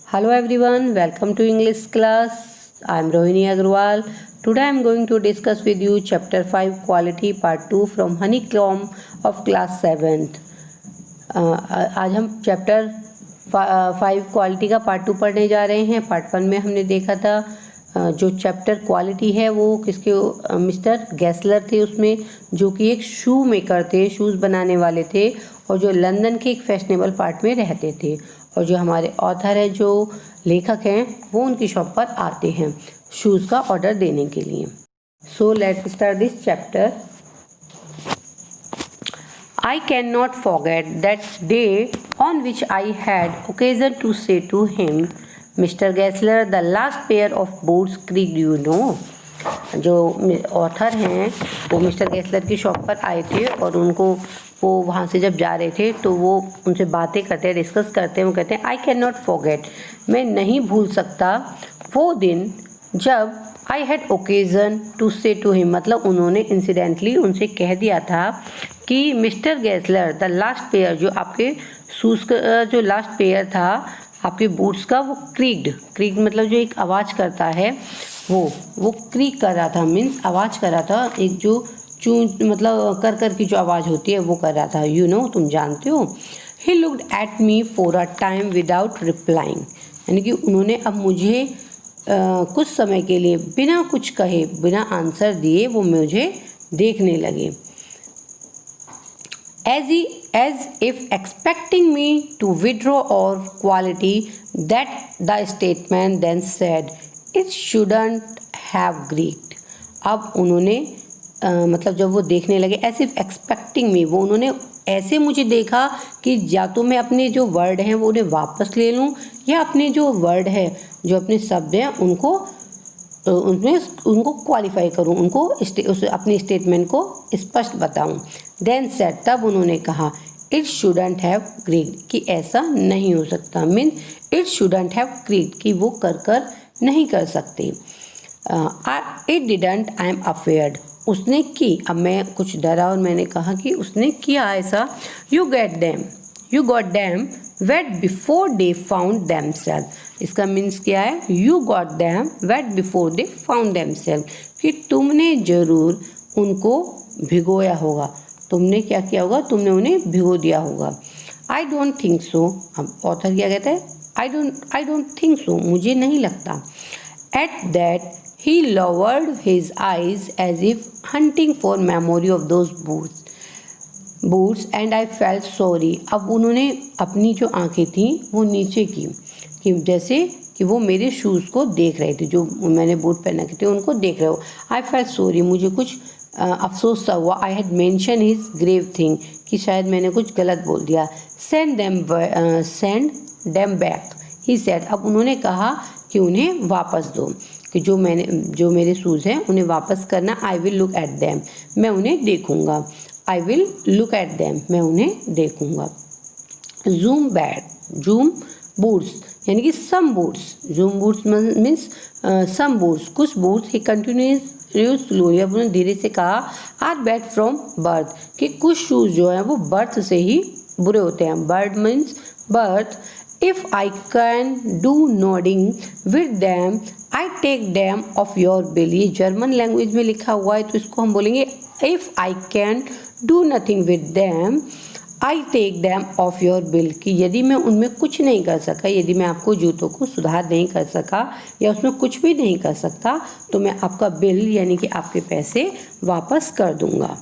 Hello everyone, welcome to English class. I am Rohini Agarwal. Today I am going to discuss with you chapter 5 quality part 2 from Honeycomb of class 7th. आज हम chapter 5 quality का part 2 पढ़ने जा रहे हैं। Part 1 में हमने देखा था जो चैप्टर क्वालिटी है वो किसके मिस्टर गैसलर थे उसमें, जो कि एक शू मेकर थे, शूज़ बनाने वाले थे और जो लंदन के एक फैशनेबल पार्ट में रहते थे। और जो हमारे ऑथर हैं, जो लेखक हैं, वो उनकी शॉप पर आते हैं शूज़ का ऑर्डर देने के लिए। So let's start this chapter. I cannot forget that day on which I had occasion to say to him, Mr. Gessler, the last pair of boots creaked, you know. जो author हैं वो mister गैसलर की shop पर आए थे और उनको वो वहाँ से जब जा रहे थे तो वो उनसे बातें करते हैं, डिस्कस करते हैं। वो कहते हैं आई कैन नॉट फॉरगेट, मैं नहीं भूल सकता वो दिन जब आई हैड ओकेज़न टू से टू हिम, मतलब उन्होंने इंसिडेंटली उनसे कह दिया था कि मिस्टर गैसलर द लास्ट पेयर, जो आपके शूज़ का जो लास्ट पेयर था आपके बूट्स का, वो क्रीक्ड मतलब जो एक आवाज़ करता है वो क्रीक कर रहा था, मीन्स आवाज़ कर रहा था, एक जो चूं मतलब कर की जो आवाज़ होती है वो कर रहा था। यू नो, तुम जानते हो। He looked at me for a time without replying, यानी कि उन्होंने अब मुझे कुछ समय के लिए बिना कुछ कहे, बिना आंसर दिए वो मुझे देखने लगे। As if expecting me to withdraw or quality that the statement then said it shouldn't have creaked। अब उन्होंने मतलब जब वो देखने लगे, as if expecting me, वो उन्होंने ऐसे मुझे देखा कि या तो मैं अपने जो वर्ड हैं वो उन्हें वापस ले लूँ या अपने जो वर्ड है, जो अपने शब्द हैं उनको क्वालिफाई करूँ, उनको अपनी स्टेटमेंट को स्पष्ट बताऊँ। देन सेड, तब उन्होंने कहा इट शुडंट हैव क्रीक्ड, कि ऐसा नहीं हो सकता, मीन्स इट शुडंट हैव क्रीक्ड, कि वो कर नहीं कर सकते। It didn't, I am afraid, उसने की, अब मैं कुछ डरा और मैंने कहा कि उसने किया ऐसा। You got them wet before they found themself, इसका मीन्स क्या है? You got them wet before they found themself, कि तुमने ज़रूर उनको भिगोया होगा, तुमने क्या किया होगा? तुमने उन्हें भिगो दिया होगा। आई डोंट थिंक सो, अब ऑथर क्या कहता है? आई डोंट थिंक सो, मुझे नहीं लगता। At that he lowered his eyes as if hunting for memory of those boots and I felt sorry। अब उन्होंने अपनी जो आंखें थीं वो नीचे की, कि जैसे कि वो मेरे शूज़ को देख रहे थे, जो मैंने बूट पहन के थे उनको देख रहे हो। आई फेल्ट सॉरी, मुझे कुछ अफसोस सा हुआ। I had mention his grave thing, कि शायद मैंने कुछ गलत बोल दिया। Send them back, he said, अब उन्होंने कहा कि उन्हें वापस दो, कि जो मेरे शूज़ हैं उन्हें वापस करना। I will look at them, मैं उन्हें देखूंगा। I will look at them, मैं उन्हें देखूंगा। जूम बूट्स, यानी कि सम बूट्स, जूम बूट्स मीन्स सम बूट्स, कुछ बूट्स। ही कंटिन्यूज स्लोली, अब उन्होंने धीरे से कहा, आर बैड फ्रॉम बर्थ, कि कुछ शूज़ जो हैं वो बर्थ से ही बुरे होते हैं। Bird means birth. If I can do nodding with them, I take them off your bill। ये जर्मन लैंग्वेज में लिखा हुआ है, तो इसको हम बोलेंगे If I can do nothing with them, I take them off your bill, कि यदि मैं उनमें कुछ नहीं कर सका, यदि मैं आपको जूतों को सुधार नहीं कर सका या उसमें कुछ भी नहीं कर सकता, तो मैं आपका बिल यानी कि आपके पैसे वापस कर दूंगा।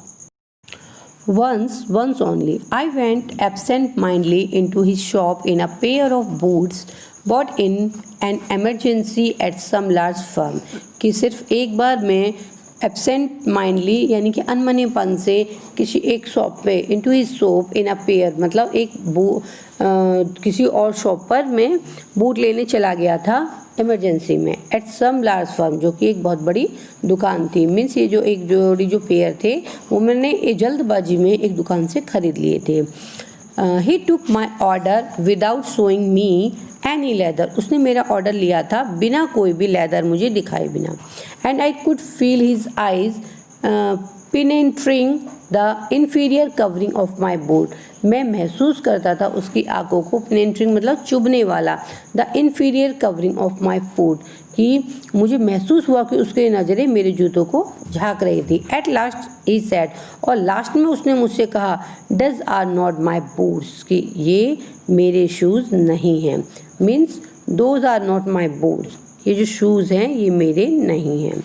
Once only, I went absent-mindedly into his shop in a pair of boots bought in an emergency at some large firm। कि सिर्फ एक बार मैं absent-mindedly यानी कि अनमनेपन से किसी एक शॉप पे, into his shop in a pair मतलब किसी और शॉप पर मैं बूट लेने चला गया था इमरजेंसी में। एट सम लार्ज फर्म, जो कि एक बहुत बड़ी दुकान थी, मीन्स ये जो एक जोड़ी जो पेयर थे वो मैंने जल्दबाजी में एक दुकान से खरीद लिए थे। He took my order without showing me any leather, उसने मेरा ऑर्डर लिया था बिना कोई भी लेदर मुझे दिखाए बिना। And I could feel his eyes penetrating the inferior covering of my boot, मैं महसूस करता था उसकी आंखों को, पेनेट्रिंग मतलब चुभने वाला, the inferior covering of my foot, कि मुझे महसूस हुआ कि उसकी नज़रें मेरे जूतों को झांक रही थी। एट लास्ट ही सेड, और लास्ट में उसने मुझसे कहा, those are not my boots, कि ये मेरे शूज़ नहीं हैं। Means those are not my boots, ये जो शूज़ हैं ये मेरे नहीं हैं।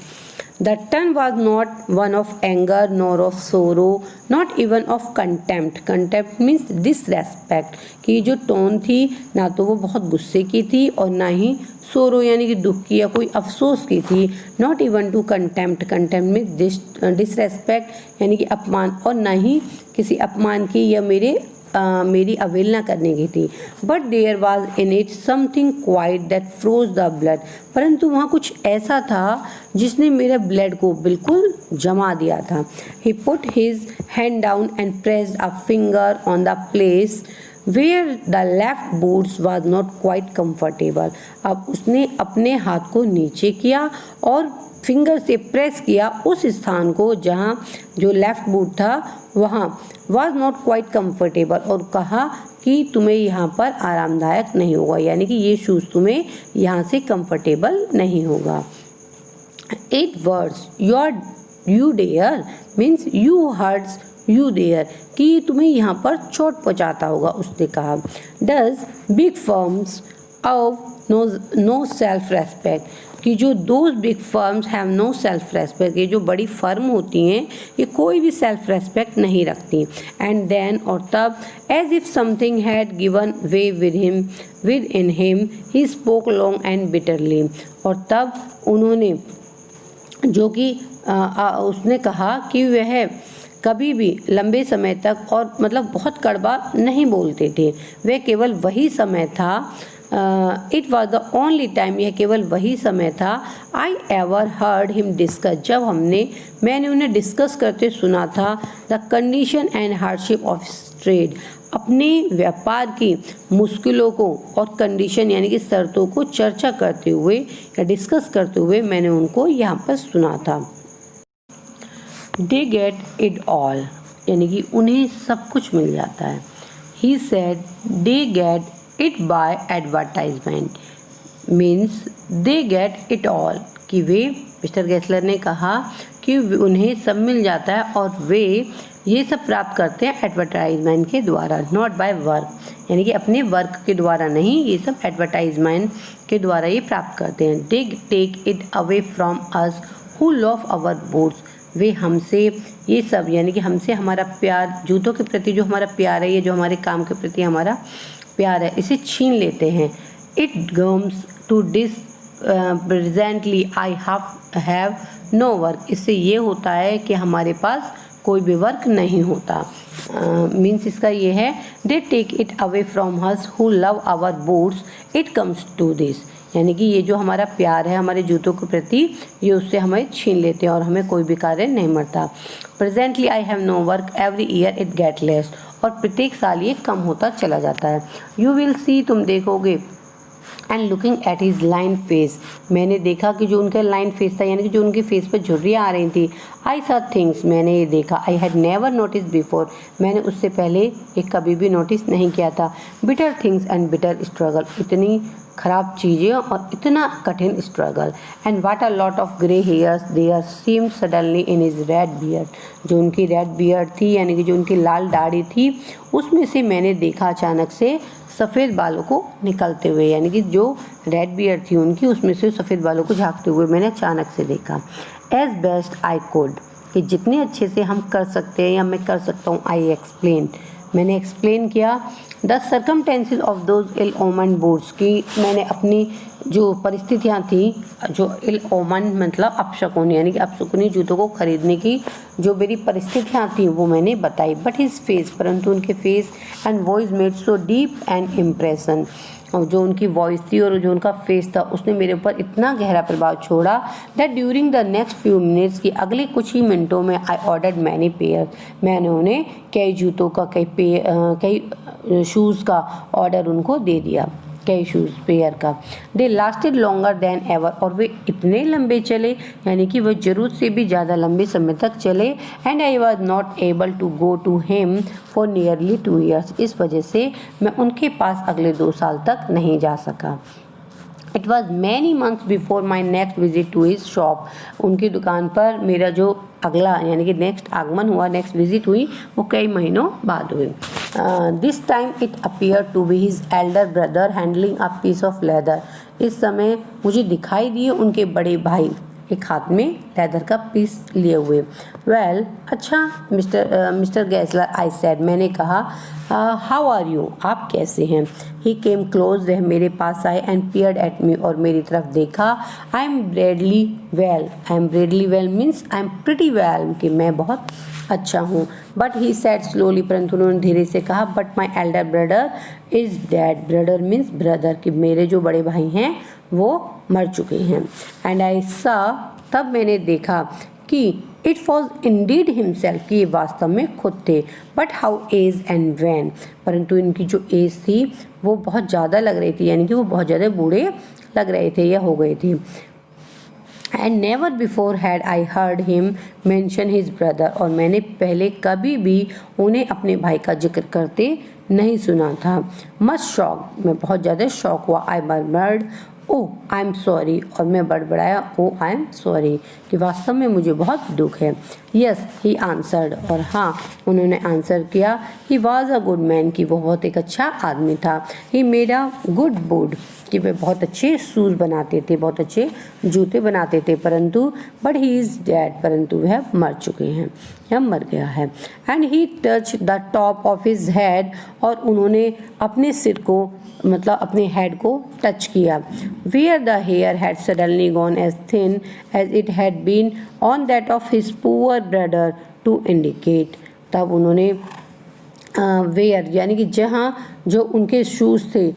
The tone was not one of anger nor of sorrow, not even of contempt. Contempt means disrespect, कि जो टोन थी ना तो वो बहुत गुस्से की थी और ना ही सोरो यानी कि दुख की या कोई अफसोस की थी। Not even to contempt, contempt में डिसरेस्पेक्ट यानी कि अपमान, और ना ही किसी अपमान की या मेरी अवहेलना करने की थी। But there was in it something quite that froze the blood, परंतु वहाँ कुछ ऐसा था जिसने मेरे ब्लड को बिल्कुल जमा दिया था। He put his hand down and pressed a finger on the place where the left boots was not quite comfortable. अब उसने अपने हाथ को नीचे किया और फिंगर से प्रेस किया उस स्थान को जहाँ जो लेफ्ट बूट था वहाँ वॉज नॉट क्वाइट कंफर्टेबल, और कहा कि तुम्हें यहाँ पर आरामदायक नहीं होगा, यानी कि ये शूज़ तुम्हें यहाँ से कंफर्टेबल नहीं होगा। 8 words, you dare means you hurts you there, कि तुम्हें यहाँ पर चोट पहुँचाता होगा, उसने कहा। Those big firms of no self respect, कि जो those big firms have no self respect, ये जो बड़ी फर्म होती हैं ये कोई भी सेल्फ रेस्पेक्ट नहीं रखती। एंड देन, और तब, as if something had given way within him he spoke long and bitterly, और तब उन्होंने जो कि उसने कहा कि वह कभी भी लंबे समय तक और मतलब बहुत कड़वा नहीं बोलते थे, वह केवल वही समय था, it was the only time, यह केवल वही समय था, I ever heard him discuss, जब मैंने उन्हें डिस्कस करते सुना था, the condition and hardship of trade, अपने व्यापार की मुश्किलों को और कंडीशन यानी कि शर्तों को चर्चा करते हुए या डिस्कस करते हुए मैंने उनको यहाँ पर सुना था। दे गेट इट ऑल, यानी कि उन्हें सब कुछ मिल जाता है। He said they get it by advertisement, means they get it all, कि वे, मिस्टर गेसलर ने कहा कि उन्हें सब मिल जाता है और वे ये सब प्राप्त करते हैं एडवर्टाइजमेंट के द्वारा, नॉट बाय वर्क, यानी कि अपने वर्क के द्वारा नहीं, ये सब एडवर्टाइजमेंट के द्वारा ये प्राप्त करते हैं। They take it away from us who love our boots, वे हमसे ये सब यानी कि हमसे हमारा प्यार, जूतों के प्रति जो हमारा प्यार है, ये जो हमारे काम के प्रति हमारा प्यार है, इसे छीन लेते हैं। It comes to this presently I have no work, इससे ये होता है कि हमारे पास कोई भी वर्क नहीं होता। मीन्स इसका ये है, they take it away from us who love our boots, it comes to this, यानी कि ये जो हमारा प्यार है हमारे जूतों के प्रति, ये उससे हमें छीन लेते हैं और हमें कोई भी कार्य नहीं मिलता। Presently I have no work, every year it get less, और प्रत्येक साल ये कम होता चला जाता है। यू विल सी, तुम देखोगे, and looking at his line face, मैंने देखा कि जो उनका लाइन फेस था यानी कि जो उनके फेस पर झुर्रियाँ आ रही थी। आई सॉ थिंग्स, मैंने ये देखा, I had never notice before, मैंने उससे पहले ये कभी भी नोटिस नहीं किया था। Bitter things and bitter struggle, इतनी खराब चीज़ें और इतना कठिन struggle. And what a lot of grey hairs there seem suddenly in his red beard, जो उनकी रेड बियर्ड थी यानी कि जो उनकी लाल दाढ़ी थी उसमें से मैंने देखा अचानक से सफ़ेद बालों को निकलते हुए, यानी कि जो रेड बियर्ड थी उनकी उसमें से सफ़ेद बालों को झांकते हुए मैंने अचानक से देखा। एज बेस्ट आई कुड, कि जितने अच्छे से हम कर सकते हैं या मैं कर सकता हूँ, आई एक्सप्लेन, मैंने एक्सप्लेन किया। द सर्कमटेंसेज ऑफ दोज इल ओमन बूट्स, की मैंने अपनी जो परिस्थितियाँ थी, जो इल ओमन मतलब अपशकुन यानी कि अपशकुनी जूतों को खरीदने की जो मेरी परिस्थितियाँ थी वो मैंने बताई। बट हिज फेस, परंतु उनके face and voice made so deep and impression, और जो उनकी वॉइस थी और जो उनका फेस था उसने मेरे ऊपर इतना गहरा प्रभाव छोड़ा that during the next few minutes, की अगले कुछ ही मिनटों में आई ऑर्डर्ड मैनी पेयर, मैंने उन्हें कई जूतों का कई शूज़ का ऑर्डर उनको दे दिया। कई शूज़ पेयर का। दे लास्टेड लॉन्गर देन एवर, और वे इतने लंबे चले, यानी कि वह ज़रूरत से भी ज़्यादा लंबे समय तक चले। And I was not able to go to him for nearly 2 years, इस वजह से मैं उनके पास अगले 2 साल तक नहीं जा सका। It was many months before my next visit to his shop. उनकी दुकान पर मेरा जो अगला यानी कि नेक्स्ट आगमन हुआ, नेक्स्ट विजिट हुई, वो कई महीनों बाद हुई। This time it appear to be his elder brother handling a piece of leather. इस समय मुझे दिखाई दिए उनके बड़े भाई एक हाथ में लेदर का पीस लिए हुए। वेल, अच्छा मिस्टर गैसलर, आई सेड, मैंने कहा, हाउ आर यू, आप कैसे हैं। ही केम क्लोज, वह मेरे पास आए, एंड पियर्ड एट मी, और मेरी तरफ देखा। I am Bradley well means I am pretty well, कि मैं बहुत अच्छा हूँ। बट ही सेड स्लोली, परंतु उन्होंने धीरे से कहा, but my elder brother is dead. Brother means brother, कि मेरे जो बड़े भाई हैं वो मर चुके हैं। एंड आई सा, तब मैंने देखा कि इट वॉज इंडीड हिमसेल्फ, कि ये वास्तव में खुद थे। But how age and wan, परंतु इनकी जो एज थी वो बहुत ज़्यादा लग रही थी, यानी कि वो बहुत ज़्यादा बूढ़े लग रहे थे या हो गए थे। And never before had I heard him mention his brother, और मैंने पहले कभी भी उन्हें अपने भाई का जिक्र करते नहीं सुना था। मच शॉक, मैं बहुत ज़्यादा शॉक हुआ। I murmured, oh I am sorry, और मैं बड़बड़ाया, ओह आई एम सॉरी, कि वास्तव में मुझे बहुत दुख है। यस ही आंसर्ड, और हाँ उन्होंने आंसर किया। He was a good man, कि वो बहुत एक अच्छा आदमी था। He made a good boot, कि वे बहुत अच्छे शूज़ बनाते थे, बहुत अच्छे जूते बनाते थे, परंतु बट ही इज़ डेड, परंतु वह मर चुके हैं या मर गया है। And he touch the top of his head, और उन्होंने अपने सिर को मतलब अपने हेड को टच किया। Where the hair had suddenly gone as thin as it had been on that of his poor brother to indicate, तब उन्होंने वेयर यानी कि जहाँ जो उनके शूज़ थे,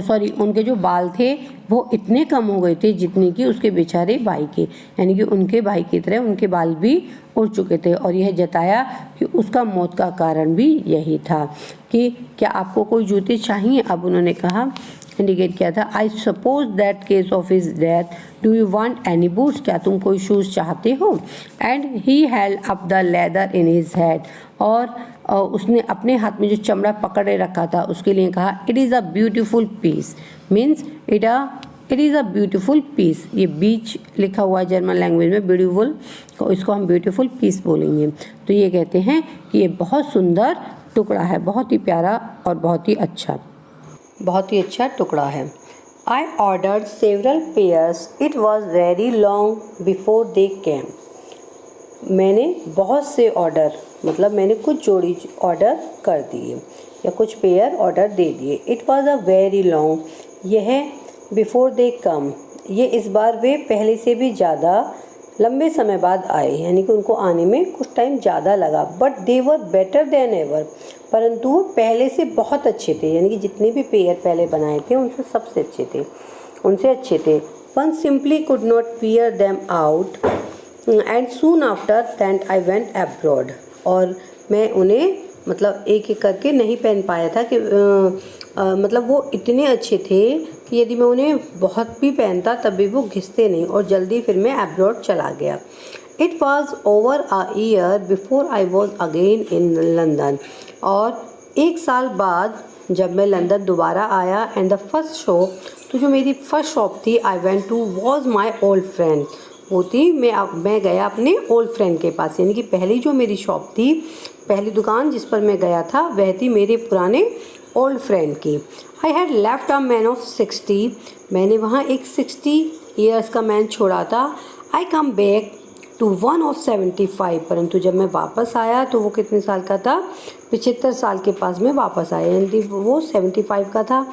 सॉरी उनके जो बाल थे वो इतने कम हो गए थे जितने कि उसके बेचारे भाई के, यानी कि उनके भाई की तरह उनके बाल भी उड़ चुके थे। और यह जताया कि उसका मौत का कारण भी यही था कि क्या आपको कोई जूते चाहिए। अब उन्होंने कहा, इंडिकेट किया था, I suppose that case of his death, do you want any boots, क्या तुम कोई शूज़ चाहते हो। And he held up the leather in his hand, और उसने अपने हाथ में जो चमड़ा पकड़े रखा था उसके लिए कहा, it is a beautiful piece, means it is a beautiful piece. ये बीच लिखा हुआ है जर्मन लैंग्वेज में, ब्यूटीफुल, तो इसको हम ब्यूटीफुल पीस बोलेंगे। तो ये कहते हैं कि ये बहुत सुंदर टुकड़ा है, बहुत ही प्यारा और बहुत ही अच्छा टुकड़ा है। I ordered several pairs, it was very long before they came. मैंने बहुत से ऑर्डर, मतलब मैंने कुछ जोड़ी ऑर्डर कर दिए या कुछ पेयर ऑर्डर दे दिए। It was a very long, यह बिफोर दे कम, ये इस बार वे पहले से भी ज़्यादा लंबे समय बाद आए, यानी कि उनको आने में कुछ टाइम ज़्यादा लगा। But they were better than ever, परंतु वो पहले से बहुत अच्छे थे, यानी कि जितने भी पेयर पहले बनाए थे उनसे सबसे उनसे अच्छे थे। One simply could not pair them out and soon after that I went abroad, और मैं उन्हें मतलब एक एक करके नहीं पहन पाया था कि मतलब वो इतने अच्छे थे कि यदि मैं उन्हें बहुत भी पहनता तब भी वो घिसते नहीं, और जल्दी फिर मैं अब्रॉड चला गया। It was over a year before I was again in London, और 1 साल बाद जब मैं लंदन दोबारा आया। एंड द फर्स्ट शॉप, तो जो मेरी फर्स्ट शॉप थी I went to was my old friend, वो थी मैं गया अपने ओल्ड फ्रेंड के पास, यानी कि पहली जो मेरी शॉप थी, पहली दुकान जिस पर मैं गया था वह थी मेरे पुराने ओल्ड फ्रेंड की। I had left a man of 60, मैंने वहाँ एक 60 ईयर्स का मैन छोड़ा था। I come back to one of 75, परंतु जब मैं वापस आया तो वो कितने साल का था, 75 साल के पास में वापस आया, यानी वो 75 का था।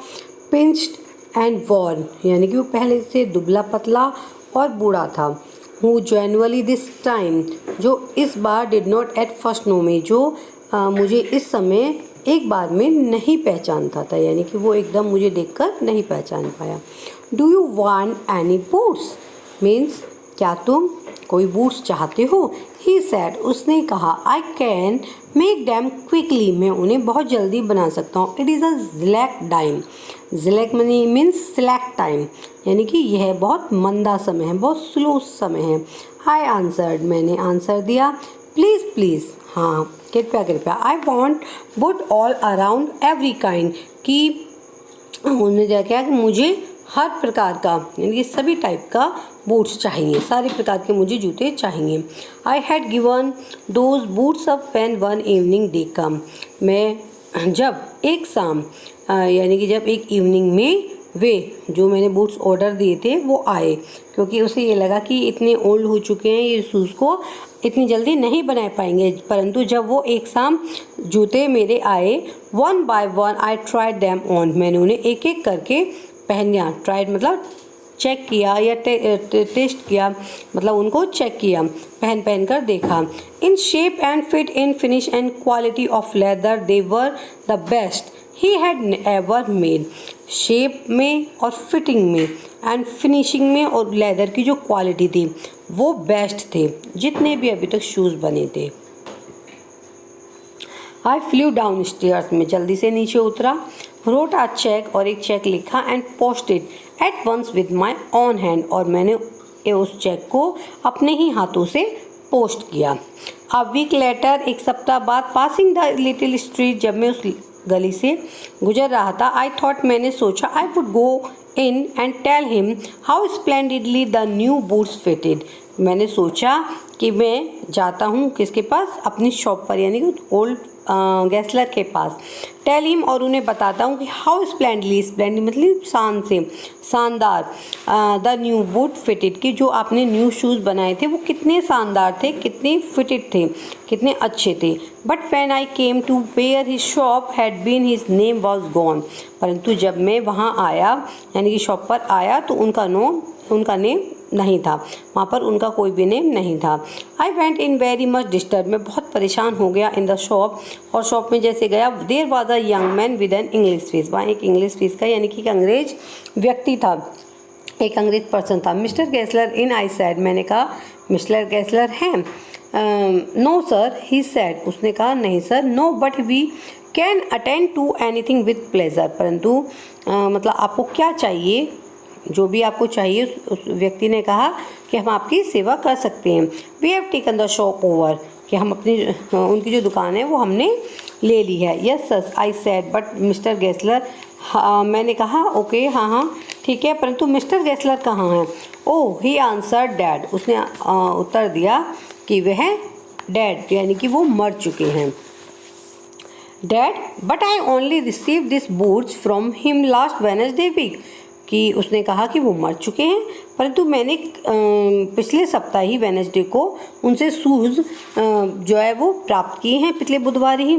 पिंच्ड एंड वॉर्न, यानी कि वो पहले से दुबला पतला और बूढ़ा था। हु जनरली दिस टाइम, जो इस बार did not at first know me, जो मुझे इस समय एक बार में नहीं पहचानता था, यानी कि वो एकदम मुझे देखकर नहीं पहचान पाया। Do you want any boots, means क्या तुम कोई बूट्स चाहते हो? ही सेड, उसने कहा, I can make them quickly, मैं उन्हें बहुत जल्दी बना सकता हूँ। It is a slack time, slack money means select time, यानी कि यह बहुत मंदा समय है, बहुत स्लो समय है। आई आंसर्ड, मैंने आंसर दिया, प्लीज़ प्लीज़, हाँ कृपया कृपया। I want boot all around every kind, कि उन्होंने क्या किया कि मुझे हर प्रकार का यानी कि सभी टाइप का बूट्स चाहिए, सारे प्रकार के मुझे जूते चाहिए। I had given those boots up when one evening they come, मैं जब एक शाम यानी कि जब एक इवनिंग में वे जो मैंने बूट्स ऑर्डर दिए थे वो आए, क्योंकि उसे ये लगा कि इतने ओल्ड हो चुके हैं ये शूज़ को इतनी जल्दी नहीं बना पाएंगे। परंतु जब वो एक शाम जूते मेरे आए, one by one I tried them on, मैंने उन्हें एक एक करके पहना। ट्राइड मतलब चेक किया या टेस्ट किया, मतलब उनको चेक किया, पहन कर देखा। In shape and fit, in finish and quality of leather they were the best he had ever made, shape में और फिटिंग में एंड फिनिशिंग में और लेदर की जो क्वालिटी थी वो बेस्ट थे जितने भी अभी तक शूज़ बने थे। आई फ्लू डाउन स्टेयर्स, में जल्दी से नीचे उतरा, रोट आ चेक, और एक चेक लिखा, and posted at once with my own hand, और मैंने उस चेक को अपने ही हाथों से पोस्ट किया। अ वीक लेटर, एक सप्ताह बाद, पासिंग द लिटिल स्ट्रीट, जब मैं उस गली से गुजर रहा था, आई थॉट, मैंने सोचा, I would go in and tell him how splendidly the new boots fitted, मैंने सोचा कि मैं जाता हूँ किसके पास, अपनी शॉप पर यानी कि ओल्ड गैसलर के पास, टेल हिम, और उन्हें बताता हूँ कि हाउ स्प्लेंडली, स्प्लेंडली मतलब शान से, शानदार, द न्यू बूट फिटेड, कि जो आपने न्यू शूज़ बनाए थे वो कितने शानदार थे, कितने फिटेड थे, कितने अच्छे थे। But when I came to where his shop had been, his name was gone, परंतु जब मैं वहाँ आया यानी कि शॉप पर आया तो उनका नेम नहीं था, वहाँ पर उनका कोई भी नेम नहीं था। I went in very much disturb, मैं बहुत परेशान हो गया इन द शॉप, और शॉप में जैसे गया, there was a young man with an English face, वहाँ एक इंग्लिश फेस का यानी कि एक अंग्रेज व्यक्ति था, एक अंग्रेज पर्सन था। मिस्टर गैसलर इन, आई सैड, मैंने कहा मिस्टर गैसलर हैं? नो सर, ही सैड, उसने कहा नहीं sir. No but we can attend to anything with pleasure, परंतु मतलब आपको क्या चाहिए, जो भी आपको चाहिए, उस व्यक्ति ने कहा कि हम आपकी सेवा कर सकते हैं। We have taken the shop over, कि हम अपनी उनकी जो दुकान है वो हमने ले ली है। Yes sir, I said, but Mister Gessler, मैंने कहा ओके, हाँ ठीक है, परंतु मिस्टर गैसलर कहाँ हैं? ओह, ही आंसर डैड, उसने उत्तर दिया कि वह डैड यानी कि वो मर चुके हैं। Dead, but I only receive this boots from him last Wednesday week, कि उसने कहा कि वो मर चुके हैं, परंतु मैंने पिछले सप्ताह ही वेडनेसडे को उनसे शूज़ जो है वो प्राप्त किए हैं, पिछले बुधवार ही।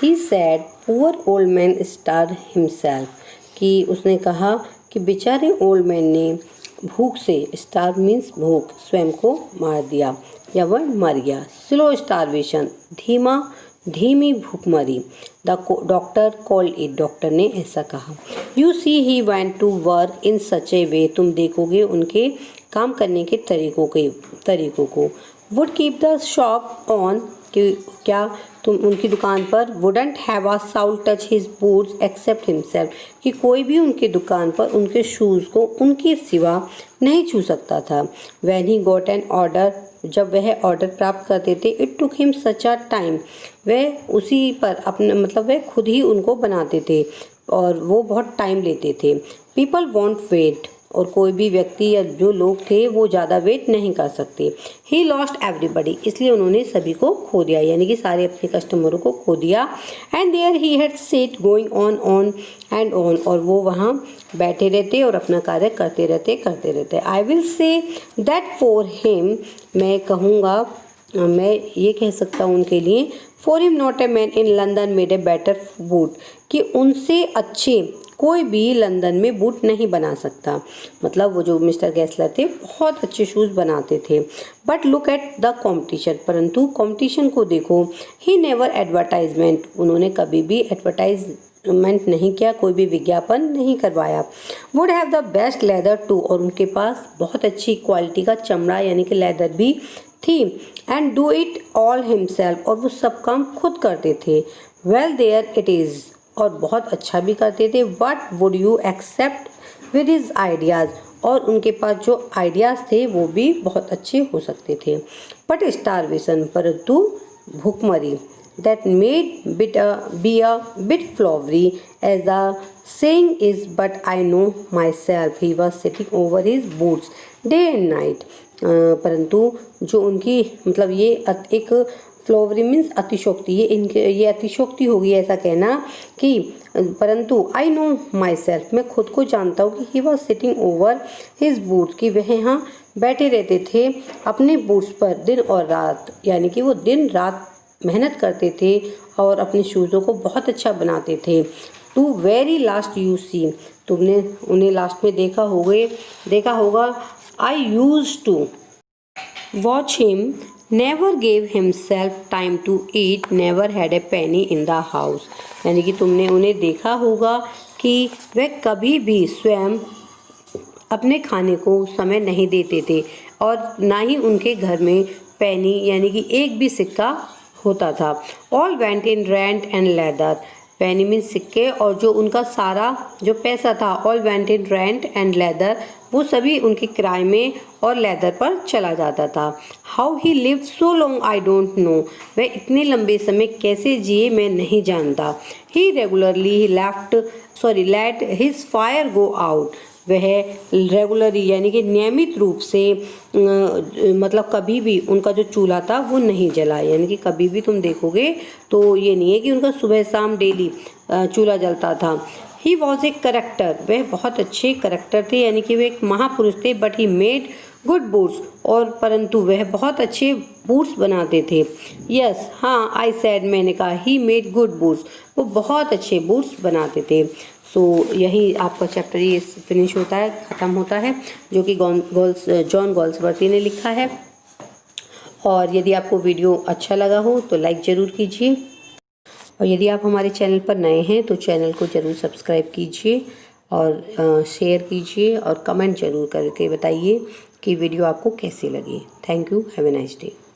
He said, poor old man starve himself, कि उसने कहा कि बेचारे ओल्ड मैन ने भूख से, स्टार्व मीन्स भूख, स्वयं को मार दिया या वह मर गया। स्लो स्टारवेशन, धीमी भूखमरी। The doctor called it, doctor ने ऐसा कहा। You see he went to work in such a way, तुम देखोगे उनके काम करने के तरीकों को। Would keep the shop on, कि क्या तुम उनकी दुकान पर, wouldn't have a soul touch his boots except himself, कि कोई भी उनकी दुकान पर उनके शूज़ को उनके सिवा नहीं छू सकता था। When he got an order, जब वह ऑर्डर प्राप्त करते थे, it took him such a time, वह उसी पर अपने मतलब वह खुद ही उनको बनाते थे और वो बहुत टाइम लेते थे। पीपल वॉन्ट वेट, और कोई भी व्यक्ति या जो लोग थे वो ज़्यादा वेट नहीं कर सकते। ही लॉस्ट एवरीबडी, इसलिए उन्होंने सभी को खो दिया, यानी कि सारे अपने कस्टमरों को खो दिया। And there he had set going on and on, और वो वहाँ बैठे रहते और अपना कार्य करते रहते। I will say that for him, मैं कहूँगा, मैं ये कह सकता हूँ उनके लिए, for him not a man in London made a better boot, कि उनसे अच्छे कोई भी लंदन में बूट नहीं बना सकता। मतलब वो जो मिस्टर गैसलर थे बहुत अच्छे शूज़ बनाते थे। But look at the competition, परंतु कॉम्पिटिशन को देखो। ही नेवर एडवर्टाइजमेंट, उन्होंने कभी भी एडवर्टाइज एडवर्टाइजमेंट नहीं किया, कोई भी विज्ञापन नहीं करवाया। Would have the best leather too, और उनके पास बहुत अच्छी क्वालिटी का चमड़ा यानी कि लेदर भी थी। And do it all himself, और वो सब काम खुद करते थे। वेल देयर इट इज़, और बहुत अच्छा भी करते थे। What would you accept with his ideas, और उनके पास जो आइडियाज़ थे वो भी बहुत अच्छे हो सकते थे। बट स्टारवेशन, परंतु भूखमरी, that made be a bit flowery as the saying is, but I know myself he was sitting over his boots day and night। परंतु जो उनकी मतलब ये एक फ्लोवरी मीन्स अतिशोक्ति, ये अतिशोक्ति होगी ऐसा कहना कि परंतु आई नो माई सेल्फ, मैं खुद को जानता हूँ कि he was sitting over his boots, कि वह यहाँ बैठे रहते थे अपने बूट्स पर दिन और रात, यानी कि वो दिन रात मेहनत करते थे और अपने शूज़ों को बहुत अच्छा बनाते थे। To very last you see, तुमने उन्हें लास्ट में देखा होगा। I use to watch him, never gave himself time to eat, never had a penny in the house, यानी कि तुमने उन्हें देखा होगा कि वह कभी भी स्वयं अपने खाने को समय नहीं देते थे और ना ही उनके घर में पेनी यानी कि एक भी सिक्का होता था। All went in rent and leather, Penney mean सिक्के, और जो उनका सारा जो पैसा था all went in rent and leather, वो सभी उनके किराए में और लेदर पर चला जाता था। How he lived so long I don't know, वह इतने लंबे समय कैसे जिए मैं नहीं जानता। He regularly let his fire go out, वह रेगुलरली यानी कि नियमित रूप से मतलब कभी भी उनका जो चूल्हा था वो नहीं जला, यानी कि कभी भी तुम देखोगे तो ये नहीं है कि उनका सुबह शाम डेली चूल्हा जलता था। ही वॉज ए करेक्टर, वह बहुत अच्छे करेक्टर थे यानी कि वे एक महापुरुष थे। But he made good boots, और परंतु वह बहुत अच्छे बूट्स बनाते थे। यस हाँ, आई सेड, मैंने कहा, ही मेड गुड बूट्स, वो बहुत अच्छे बूट्स बनाते थे। सो यही आपका चैप्टर ये फिनिश होता है, ख़त्म होता है, जो कि जॉन गोल्सवर्दी ने लिखा है। और यदि आपको वीडियो अच्छा लगा हो तो लाइक ज़रूर कीजिए, और यदि आप हमारे चैनल पर नए हैं तो चैनल को ज़रूर सब्सक्राइब कीजिए और शेयर कीजिए और कमेंट ज़रूर करके बताइए कि वीडियो आपको कैसी लगी। Thank you, have a nice day.